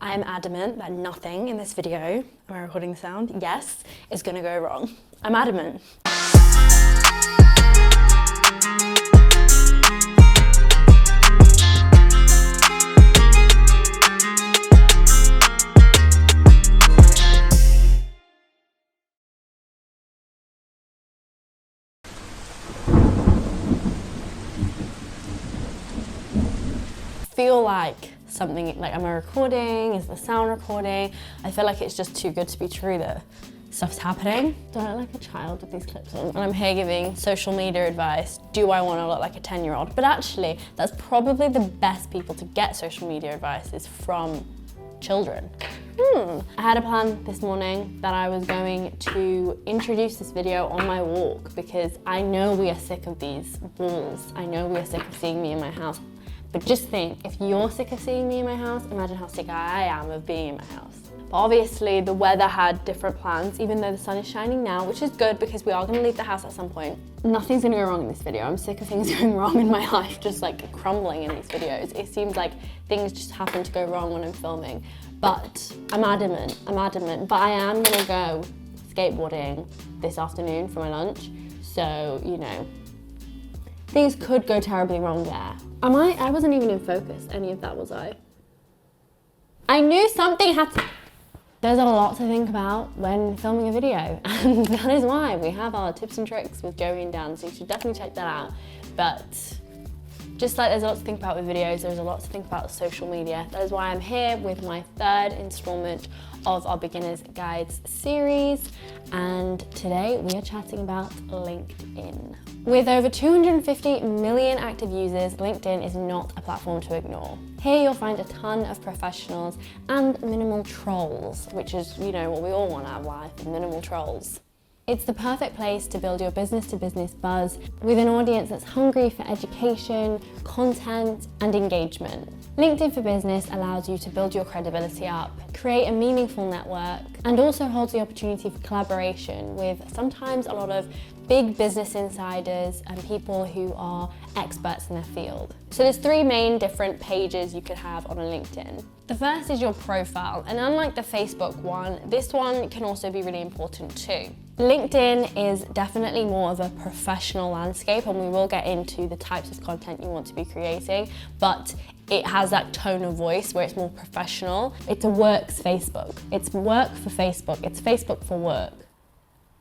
I am adamant that nothing in this video, am I recording the sound? Yes, is gonna go wrong. I'm adamant. Feel like something, like, am I recording? Is the sound recording? I feel like it's just too good to be true that stuff's happening. Do I look like a child with these clips on? And I'm here giving social media advice. Do I want to look like a 10-year-old? But actually, that's probably the best people to get social media advice is from children. I had a plan this morning that I was going to introduce this video on my walk because I know we are sick of these walls. I know we are sick of seeing me in my house. But just think, if you're sick of seeing me in my house, imagine how sick I am of being in my house. But obviously the weather had different plans, even though the sun is shining now, which is good because we are gonna leave the house at some point. Nothing's gonna go wrong in this video. I'm sick of things going wrong in my life, just like crumbling in these videos. It seems like things just happen to go wrong when I'm filming. But I'm adamant, but I am gonna go skateboarding this afternoon for my lunch. So, you know, things could go terribly wrong there. I wasn't even in focus, any of that, was I? I knew something had to... There's a lot to think about when filming a video, and that is why we have our tips and tricks with Joey and Dan, so you should definitely check that out. But just like there's a lot to think about with videos, there's a lot to think about with social media. That is why I'm here with my third installment of our Beginner's Guides series, and today we are chatting about LinkedIn. With over 250 million active users, LinkedIn is not a platform to ignore. Here you'll find a ton of professionals and minimal trolls, which is, you know, what we all want out of life, minimal trolls. It's the perfect place to build your business-to-business buzz with an audience that's hungry for education, content, and engagement. LinkedIn for Business allows you to build your credibility up, create a meaningful network, and also holds the opportunity for collaboration with sometimes a lot of big business insiders and people who are experts in their field. So there's three main different pages you could have on a LinkedIn. The first is your profile, and unlike the Facebook one, this one can also be really important too. LinkedIn is definitely more of a professional landscape, and we will get into the types of content you want to be creating, but it has that tone of voice where it's more professional. It's a works Facebook. It's work for Facebook. It's Facebook for work.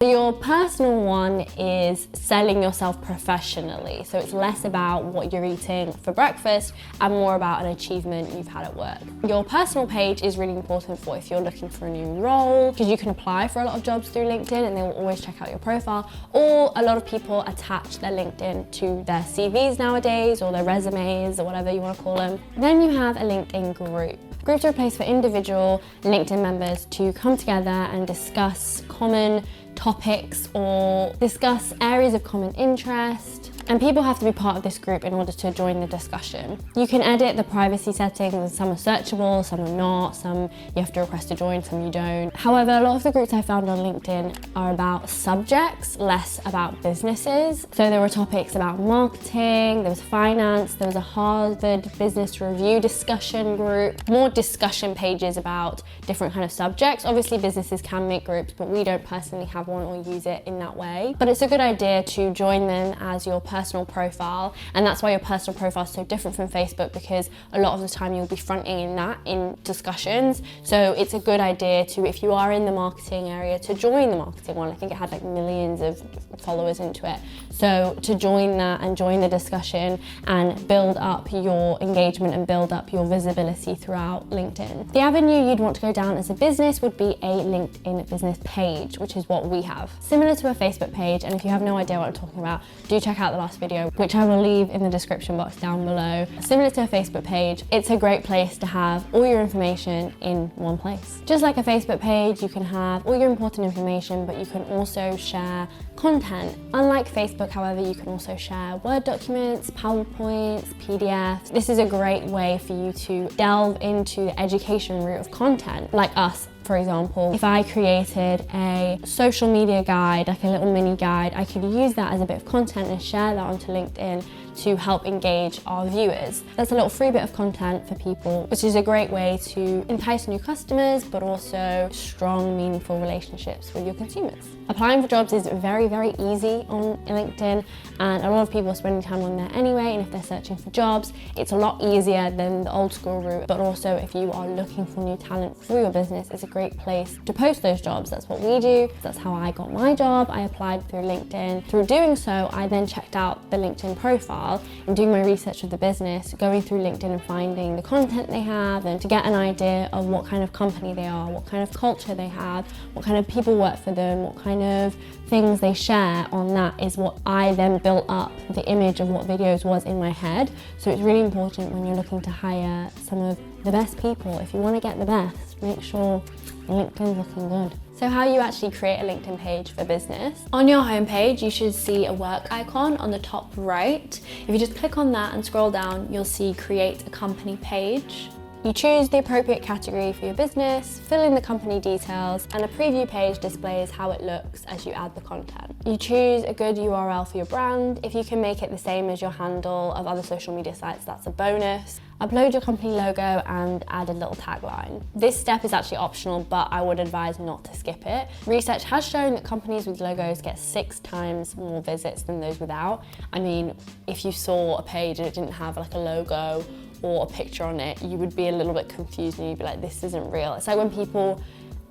Your personal one is selling yourself professionally. So it's less about what you're eating for breakfast and more about an achievement you've had at work. Your personal page is really important for if you're looking for a new role, because you can apply for a lot of jobs through LinkedIn and they will always check out your profile. Or a lot of people attach their LinkedIn to their CVs nowadays, or their resumes, or whatever you want to call them. Then you have a LinkedIn group. Groups are a place for individual LinkedIn members to come together and discuss common topics or discuss areas of common interest. And people have to be part of this group in order to join the discussion. You can edit the privacy settings. Some are searchable, some are not, some you have to request to join, some you don't. However, a lot of the groups I found on LinkedIn are about subjects, less about businesses. So there were topics about marketing, there was finance, there was a Harvard Business Review discussion group, more discussion pages about different kind of subjects. Obviously businesses can make groups, but we don't personally have one or use it in that way. But it's a good idea to join them as your personal profile, and that's why your personal profile is so different from Facebook, because a lot of the time you'll be fronting in that in discussions. So it's a good idea to, if you are in the marketing area, to join the marketing one. I think it had like millions of followers into it. So to join that and join the discussion and build up your engagement and build up your visibility throughout LinkedIn. The avenue you'd want to go down as a business would be a LinkedIn business page, which is what we have. Similar to a Facebook page, and if you have no idea what I'm talking about, do check out the last video, which I will leave in the description box down below. Similar to a Facebook page, it's a great place to have all your information in one place. Just like a Facebook page, you can have all your important information, but you can also share content. Unlike Facebook, however, you can also share Word documents, PowerPoints, PDFs. This is a great way for you to delve into the education route of content, like us. For example, if I created a social media guide, like a little mini guide, I could use that as a bit of content and share that onto LinkedIn to help engage our viewers. That's a little free bit of content for people, which is a great way to entice new customers, but also strong, meaningful relationships with your consumers. Applying for jobs is very, very easy on LinkedIn, and a lot of people are spending time on there anyway, and if they're searching for jobs, it's a lot easier than the old school route. But also, if you are looking for new talent for your business, it's a great place to post those jobs. That's what we do. That's how I got my job. I applied through LinkedIn. Through doing so, I then checked out the LinkedIn profile and doing my research of the business, going through LinkedIn and finding the content they have, and to get an idea of what kind of company they are, what kind of culture they have, what kind of people work for them, what kind of things they share. On that is what I then built up the image of what Viddyoze was in my head. So it's really important when you're looking to hire some of the best people. If you want to get the best, make sure LinkedIn's looking good. So how you actually create a LinkedIn page for business. On your homepage, you should see a work icon on the top right. If you just click on that and scroll down, you'll see create a company page. You choose the appropriate category for your business, fill in the company details, and a preview page displays how it looks as you add the content. You choose a good URL for your brand. If you can make it the same as your handle of other social media sites, that's a bonus. Upload your company logo and add a little tagline. This step is actually optional, but I would advise not to skip it. Research has shown that companies with logos get 6 times more visits than those without. I mean, if you saw a page and it didn't have like a logo or a picture on it, you would be a little bit confused and you'd be like, this isn't real. It's like when people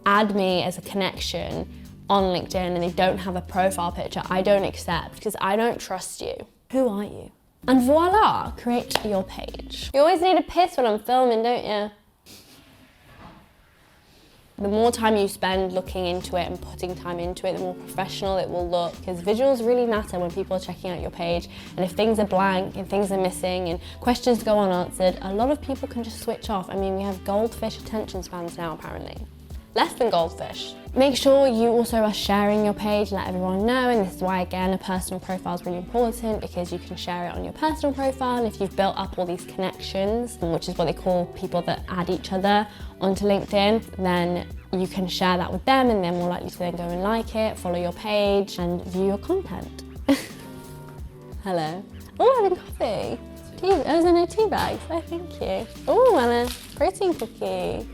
add me as a connection on LinkedIn and they don't have a profile picture, I don't accept because I don't trust you. Who are you? And voila, create your page. You always need a piss when I'm filming, don't you? The more time you spend looking into it and putting time into it, the more professional it will look, because visuals really matter when people are checking out your page. And if things are blank and things are missing and questions go unanswered, a lot of people can just switch off. I mean, we have goldfish attention spans now, apparently. Less than goldfish. Make sure you also are sharing your page, let everyone know, and this is why, again, a personal profile is really important, because you can share it on your personal profile, and if you've built up all these connections, which is what they call people that add each other onto LinkedIn, then you can share that with them, and they're more likely to then go and like it, follow your page, and view your content. Hello. Oh, having coffee. Tea, oh, there are no tea bags. Oh, thank you. Oh, and a protein cookie.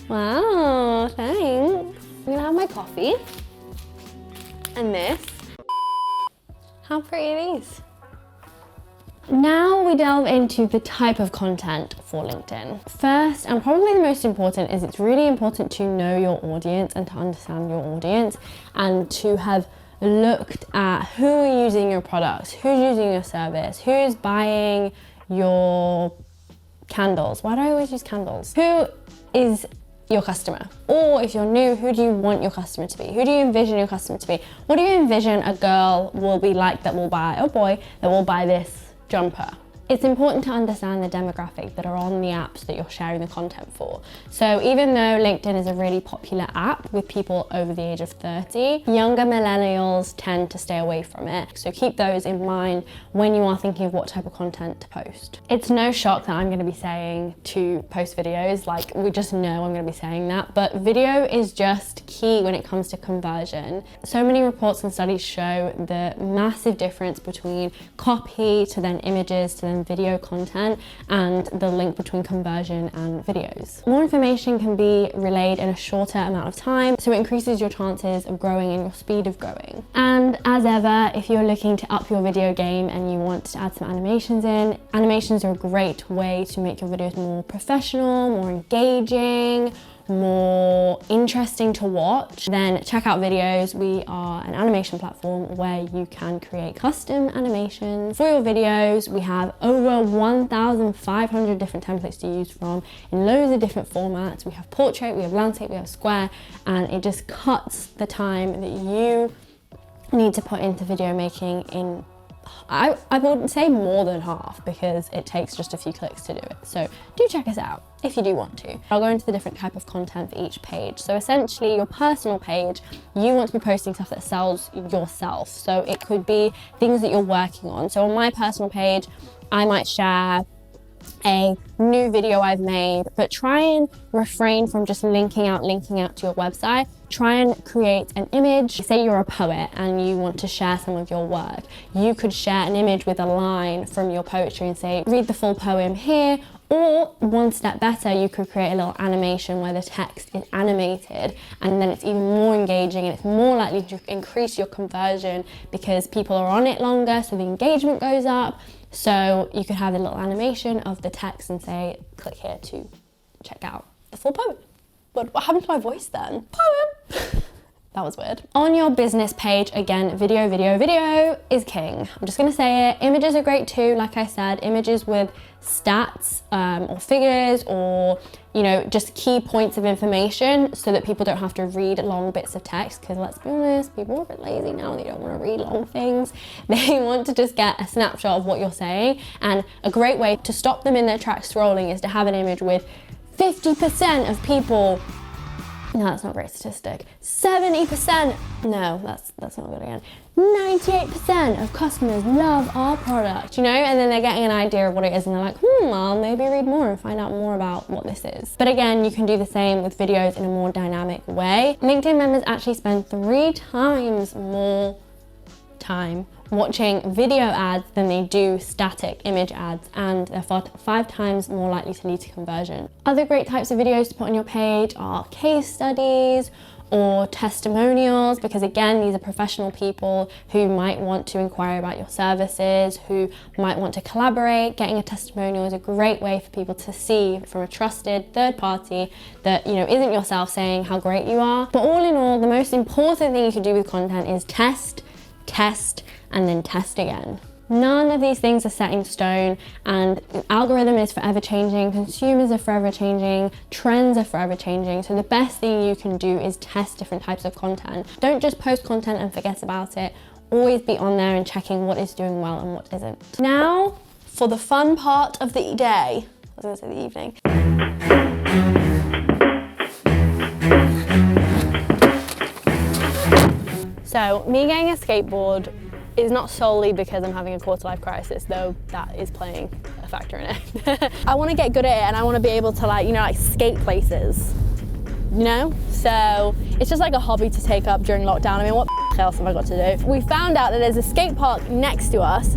Wow, thanks. I'm gonna have my coffee. And this. How pretty are these? Now we delve into the type of content for LinkedIn. First, and probably the most important, is it's really important to know your audience and to understand your audience and to have looked at who are using your products, who's using your service, who's buying your candles. Why do I always use candles? Who is your customer? Or if you're new, who do you want your customer to be? Who do you envision your customer to be? What do you envision a girl will be like that will buy, oh boy, that will buy this jumper? It's important to understand the demographic that are on the apps that you're sharing the content for. So even though LinkedIn is a really popular app with people over the age of 30, younger millennials tend to stay away from it. So keep those in mind when you are thinking of what type of content to post. It's no shock that I'm going to be saying to post videos, like we just know I'm going to be saying that, but video is just key when it comes to conversion. So many reports and studies show the massive difference between copy to then images to then video content and the link between conversion and videos. More information can be relayed in a shorter amount of time, so it increases your chances of growing and your speed of growing. And as ever, if you're looking to up your video game and you want to add some animations in, animations are a great way to make your videos more professional, more engaging, more interesting to watch, then check out Viddyoze. We are an animation platform where you can create custom animations for your videos. We have over 1,500 different templates to use from in loads of different formats. We have portrait, we have landscape, we have square, and it just cuts the time that you need to put into video making in, I wouldn't say more than half, because it takes just a few clicks to do it. So do check us out if you do want to. I'll go into the different type of content for each page. So essentially your personal page, you want to be posting stuff that sells yourself. So it could be things that you're working on. So on my personal page, I might share a new video I've made, but try and refrain from just linking out to your website. Try and create an image. Say you're a poet and you want to share some of your work. You could share an image with a line from your poetry and say, read the full poem here. Or one step better, you could create a little animation where the text is animated, and then it's even more engaging and it's more likely to increase your conversion because people are on it longer, so the engagement goes up. So you could have a little animation of the text and say, click here to check out the full poem. But what happened to my voice then? Poem! That was weird. On your business page, again, video is king. I'm just gonna say it. Images are great too, like I said, images with stats or figures or, you know, just key points of information so that people don't have to read long bits of text, because let's be honest, people are a bit lazy now. They don't want to read long things. They want to just get a snapshot of what you're saying. And a great way to stop them in their tracks scrolling is to have an image with 50% of people. No, that's not a great statistic. 70%, no, that's not good again. 98% of customers love our product, you know, and then they're getting an idea of what it is and they're like, I'll maybe read more and find out more about what this is. But again, you can do the same with videos in a more dynamic way. LinkedIn members actually spend 3 times more time watching video ads than they do static image ads, and they're 5 times more likely to lead to conversion. Other great types of videos to put on your page are case studies or testimonials, because again, these are professional people who might want to inquire about your services, who might want to collaborate. Getting a testimonial is a great way for people to see from a trusted third party that, you know, isn't yourself saying how great you are. But all in all, the most important thing you can do with content is test, and then test again. None of these things are set in stone, and the algorithm is forever changing, consumers are forever changing, trends are forever changing. So the best thing you can do is test different types of content. Don't just post content and forget about it. Always be on there and checking what is doing well and what isn't. Now for the fun part of the day. I was gonna say the evening. So me getting a skateboard is not solely because I'm having a quarter-life crisis, though that is playing a factor in it. I want to get good at it and I want to be able to, like, you know, like skate places, you know? So it's just like a hobby to take up during lockdown. I mean, what else have I got to do? We found out that there's a skate park next to us.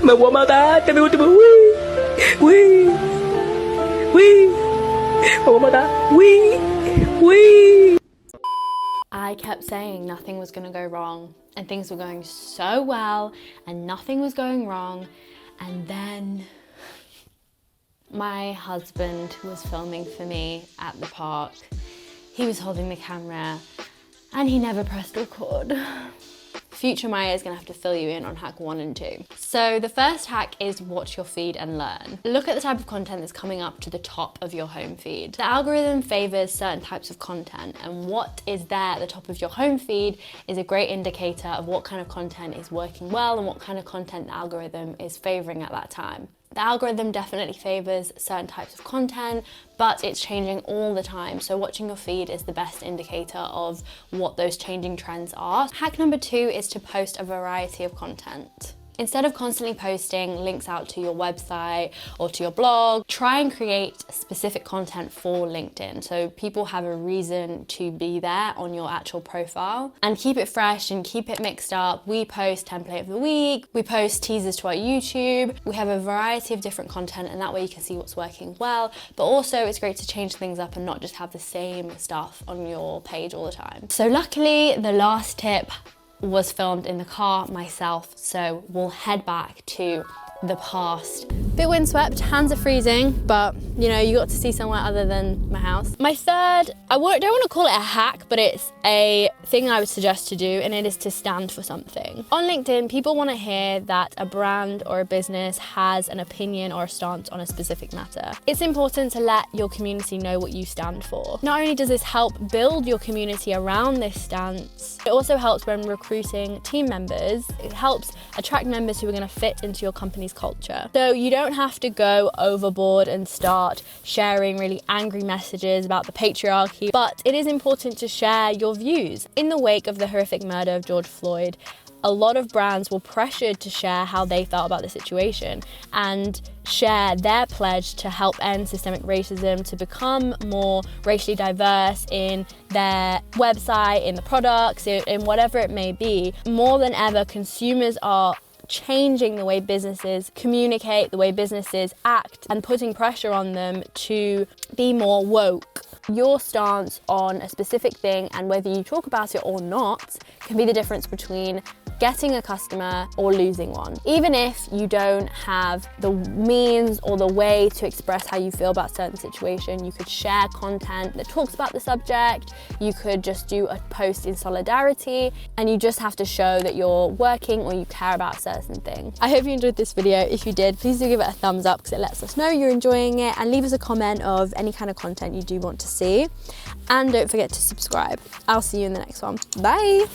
Me voy a matar, te me gusta, me voy a matar, I kept saying nothing was gonna go wrong, and things were going so well, and nothing was going wrong, and then my husband was filming for me at the park. He was holding the camera, and he never pressed record. Future Maya is gonna have to fill you in on hack 1 and 2. So the first hack is watch your feed and learn. Look at the type of content that's coming up to the top of your home feed. The algorithm favors certain types of content, and what is there at the top of your home feed is a great indicator of what kind of content is working well and what kind of content the algorithm is favoring at that time. The algorithm definitely favors certain types of content, but it's changing all the time. So watching your feed is the best indicator of what those changing trends are. Hack number 2 is to post a variety of content. Instead of constantly posting links out to your website or to your blog, try and create specific content for LinkedIn so people have a reason to be there on your actual profile, and keep it fresh and keep it mixed up. We post template of the week, we post teasers to our YouTube, we have a variety of different content, and that way you can see what's working well, but also it's great to change things up and not just have the same stuff on your page all the time. So luckily, the last tip was filmed in the car myself, so we'll head back to the past Bit windswept, hands are freezing, but you know, you got to see somewhere other than my house. My third, don't want to call it a hack, but it's a thing I would suggest to do, and it is to stand for something. On LinkedIn, people want to hear that a brand or a business has an opinion or a stance on a specific matter. It's important to let your community know what you stand for. Not only does this help build your community around this stance, it also helps when recruiting team members. It helps attract members who are going to fit into your company's culture. So you don't have to go overboard and start sharing really angry messages about the patriarchy, but it is important to share your views. In the wake of the horrific murder of George Floyd, a lot of brands were pressured to share how they felt about the situation and share their pledge to help end systemic racism, to become more racially diverse in their website, in the products, in whatever it may be. More than ever, consumers are changing the way businesses communicate, the way businesses act, and putting pressure on them to be more woke. Your stance on a specific thing, and whether you talk about it or not, can be the difference between getting a customer or losing one. Even if you don't have the means or the way to express how you feel about a certain situation, you could share content that talks about the subject, you could just do a post in solidarity, and you just have to show that you're working or you care about a certain thing. I hope you enjoyed this video. If you did, please do give it a thumbs up because it lets us know you're enjoying it, and leave us a comment of any kind of content you do want to see. And don't forget to subscribe. I'll see you in the next one. Bye.